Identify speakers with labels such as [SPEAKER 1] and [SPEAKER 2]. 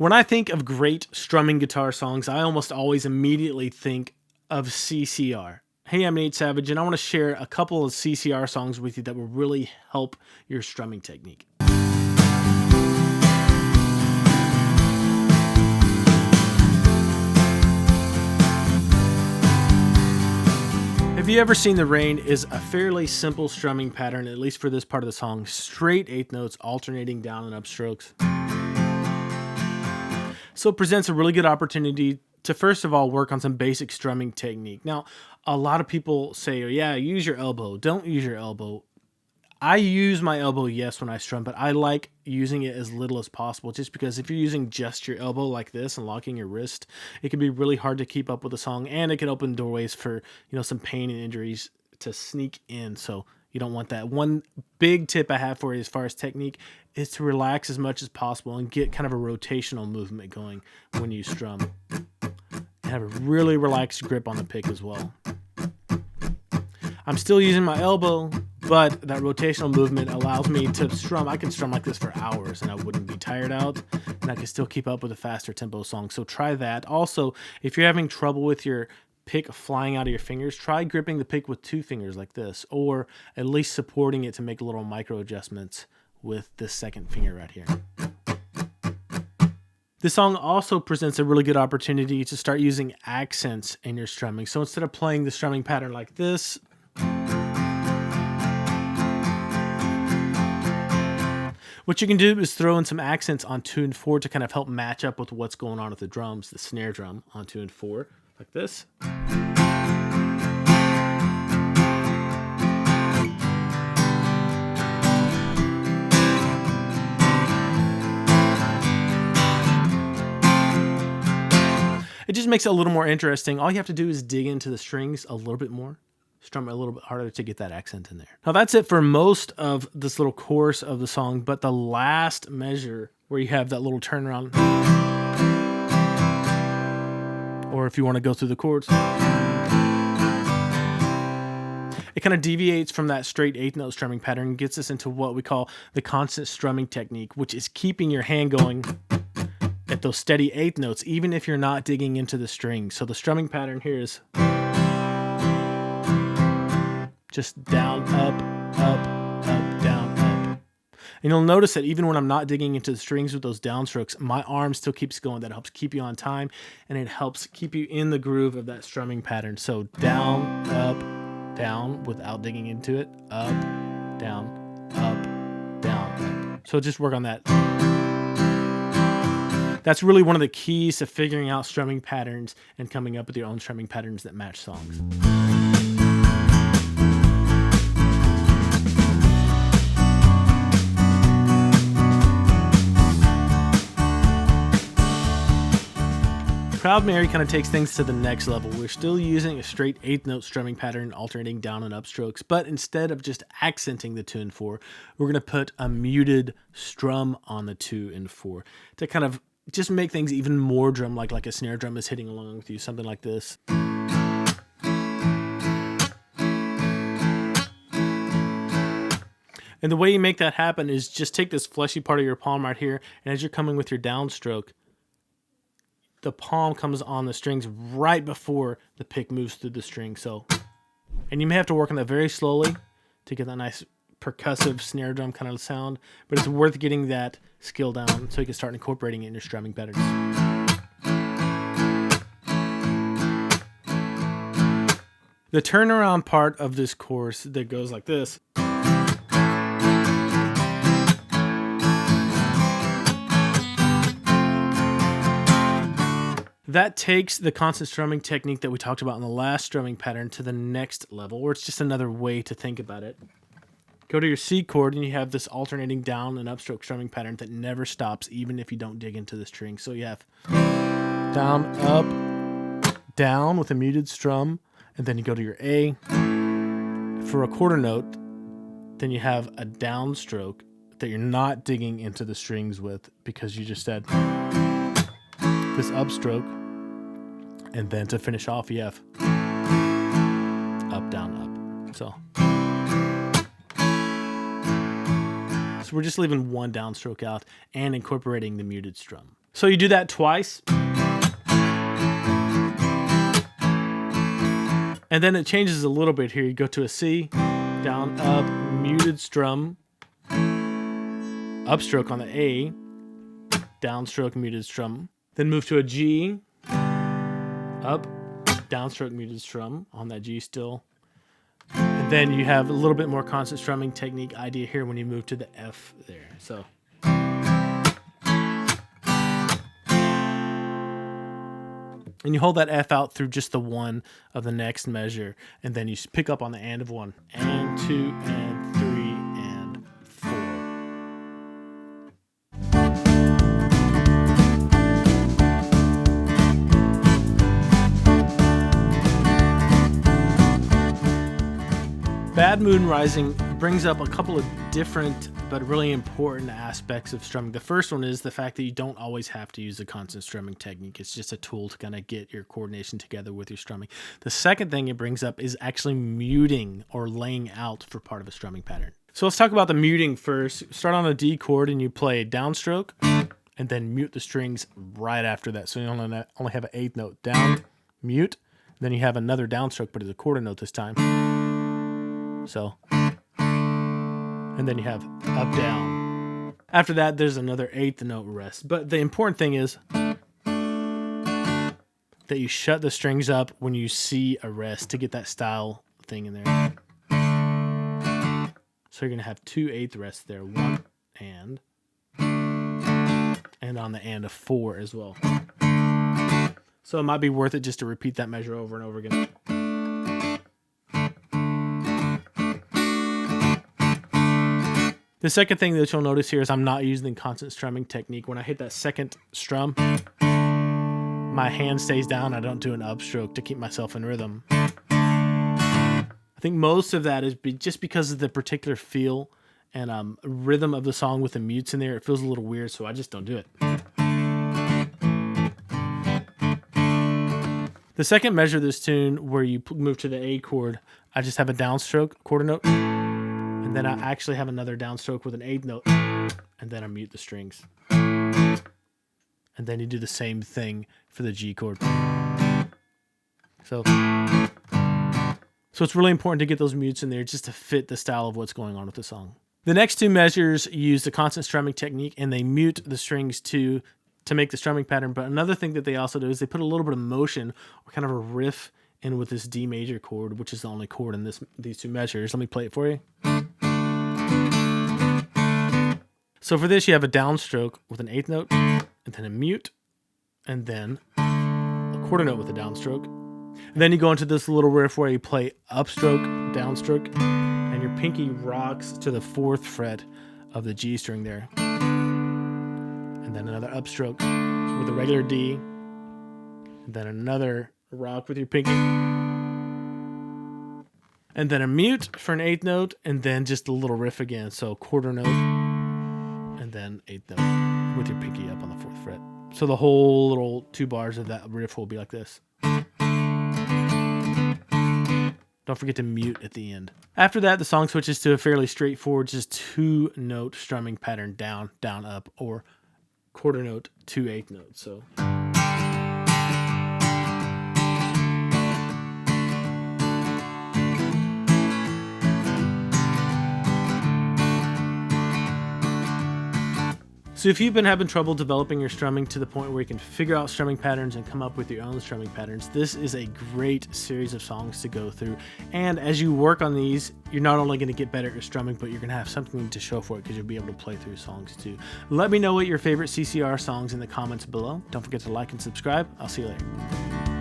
[SPEAKER 1] When I think of great strumming guitar songs, I almost always immediately think of CCR. Hey, I'm Nate Savage, and I want to share a couple of CCR songs with you that will really help your strumming technique. Have you ever seen The Rain is a fairly simple strumming pattern, at least for this part of the song, straight eighth notes alternating down and up strokes. So it presents a really good opportunity to first of all work on some basic strumming technique. Now, a lot of people say, oh, yeah, use your elbow. Don't use your elbow. I use my elbow, yes, when I strum, but I like using it as little as possible, just because if you're using just your elbow like this and locking your wrist, it can be really hard to keep up with the song, and it can open doorways for, some pain and injuries to sneak in. So you don't want that. One big tip I have for you as far as technique is to relax as much as possible and get kind of a rotational movement going when you strum. And have a really relaxed grip on the pick as well. I'm still using my elbow, but that rotational movement allows me to strum. I can strum like this for hours and I wouldn't be tired out, and I can still keep up with a faster tempo song. So try that. Also, if you're having trouble with your pick flying out of your fingers, try gripping the pick with two fingers like this, or at least supporting it to make little micro adjustments with this second finger right here. This song also presents a really good opportunity to start using accents in your strumming. So instead of playing the strumming pattern like this, what you can do is throw in some accents on 2 and 4 to kind of help match up with what's going on with the drums, the snare drum on 2 and 4, like this. It just makes it a little more interesting. All you have to do is dig into the strings a little bit more. Strum it a little bit harder to get that accent in there. Now that's it for most of this little chorus of the song, but the last measure where you have that little turnaround, or if you want to go through the chords, it kind of deviates from that straight eighth note strumming pattern and gets us into what we call the constant strumming technique, which is keeping your hand going at those steady eighth notes, even if you're not digging into the strings. So the strumming pattern here is just down, up, down, up. And you'll notice that even when I'm not digging into the strings with those downstrokes, my arm still keeps going. That helps keep you on time, and it helps keep you in the groove of that strumming pattern. So down, up, down, without digging into it, up, down, up, down, up. So just work on that. That's really one of the keys to figuring out strumming patterns and coming up with your own strumming patterns that match songs. Proud Mary kind of takes things to the next level. We're still using a straight eighth note strumming pattern, alternating down and up strokes, but instead of just accenting the 2 and 4, we're going to put a muted strum on the 2 and 4 to kind of just make things even more drum-like, like a snare drum is hitting along with you, something like this. And the way you make that happen is just take this fleshy part of your palm right here, and as you're coming with your downstroke, the palm comes on the strings right before the pick moves through the string. So, and you may have to work on that very slowly to get that nice percussive snare drum kind of sound, but it's worth getting that skill down so you can start incorporating it in your strumming patterns. The turnaround part of this chorus that goes like this. That takes the constant strumming technique that we talked about in the last strumming pattern to the next level, or it's just another way to think about it. Go to your C chord and you have this alternating down and upstroke strumming pattern that never stops, even if you don't dig into the string. So you have down, up, down with a muted strum, and then you go to your A for a quarter note. Then you have a downstroke that you're not digging into the strings with because you just said this upstroke, and then to finish off you have up, down, up. So we're just leaving one downstroke out and incorporating the muted strum. So you do that twice. And then it changes a little bit here. You go to a C, down, up, muted strum, upstroke on the A, downstroke, muted strum. Then move to a G, up, downstroke, muted strum on that G still. And then you have a little bit more constant strumming technique idea here when you move to the F there. So. And you hold that F out through just the one of the next measure, and then you pick up on the and of 1, and 2, and 3, and 4. Bad Moon Rising brings up a couple of different but really important aspects of strumming. The first one is the fact that you don't always have to use a constant strumming technique. It's just a tool to kind of get your coordination together with your strumming. The second thing it brings up is actually muting or laying out for part of a strumming pattern. So let's talk about the muting first. Start on a D chord and you play downstroke and then mute the strings right after that. So you only have an eighth note down, mute, then you have another downstroke, but it's a quarter note this time. So, and then you have up, down. After that, there's another eighth note rest. But the important thing is that you shut the strings up when you see a rest to get that style thing in there. So you're going to have 2 eighth rests there. 1 and on the and of 4 as well. So it might be worth it just to repeat that measure over and over again. The second thing that you'll notice here is I'm not using the constant strumming technique. When I hit that second strum, my hand stays down. I don't do an upstroke to keep myself in rhythm. I think most of that is just because of the particular feel and rhythm of the song with the mutes in there. It feels a little weird, so I just don't do it. The second measure of this tune, where you move to the A chord, I just have a downstroke, quarter note. And then I actually have another downstroke with an eighth note, and then I mute the strings. And then you do the same thing for the G chord. So it's really important to get those mutes in there just to fit the style of what's going on with the song. The next 2 measures use the constant strumming technique, and they mute the strings to make the strumming pattern. But another thing that they also do is they put a little bit of motion or kind of a riff in with this D major chord, which is the only chord in these 2 measures. Let me play it for you. So for this, you have a downstroke with an eighth note, and then a mute, and then a quarter note with a downstroke. And then you go into this little riff where you play upstroke, downstroke, and your pinky rocks to the 4th fret of the G string there. And then another upstroke with a regular D, and then another rock with your pinky. And then a mute for an eighth note, and then just a little riff again. So quarter note, and then eighth note with your pinky up on the 4th fret. So the whole little 2 bars of that riff will be like this. Don't forget to mute at the end. After that, the song switches to a fairly straightforward, just 2 note strumming pattern, down, down, up, or quarter note, 2 eighth notes. So. So if you've been having trouble developing your strumming to the point where you can figure out strumming patterns and come up with your own strumming patterns, this is a great series of songs to go through. And as you work on these, you're not only going to get better at your strumming, but you're going to have something to show for it because you'll be able to play through songs too. Let me know what your favorite CCR songs in the comments below. Don't forget to like and subscribe. I'll see you later.